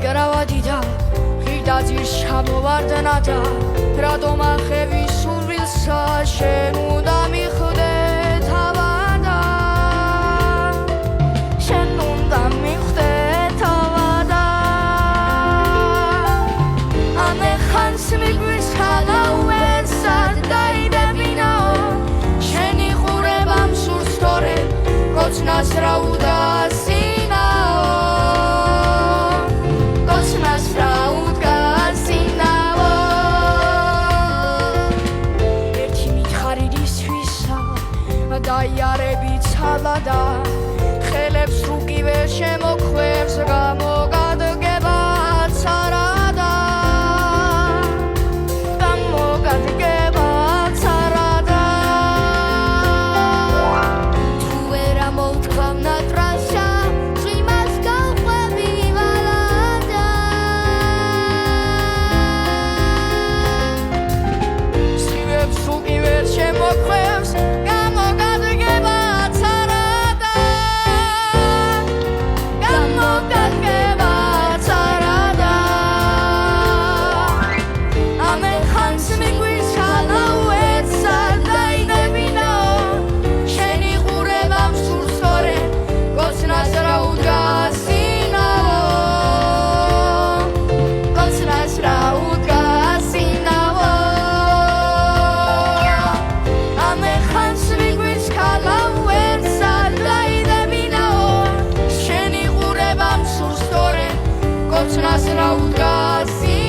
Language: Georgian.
გრავადიდა ღირდა ძირს ჩამოვარდნა და რატომ ახევი სურვილსა შენ უნდა მიხვდე თავადა შენ უნდა მიხვდე თავადა ამეხანს მიგვის ხალაუენსად დაიდებინაო შენი ყურება მსურს თორე კოცნას რა უდასინაო კოცნას რა უდასინაო ერთი მითხარი ისვისა დაიარები ცალადა ხელებს რუკივე შემოქვევს გამოგადგება ცარადა გამოგადგება ცარადა თუ ვერა მოვთქვამნა ტრანსა წვიმას გავყვები ვალადა სხივებს რუკივე შემოქვევს გამოგადგება ცარადა გამოგადგება ცარადა ამეხანს მიგვის ხალაუენსად დაიდებინაო შენი ყურება მსურს თორე კოცნას რა უდასინაო კოცნას რა უდასინაო ამეხანს მიგვის ხალაუენსად დაიდებინაო შენი ყურება მსურს თორე კოცნას რა უდასინაო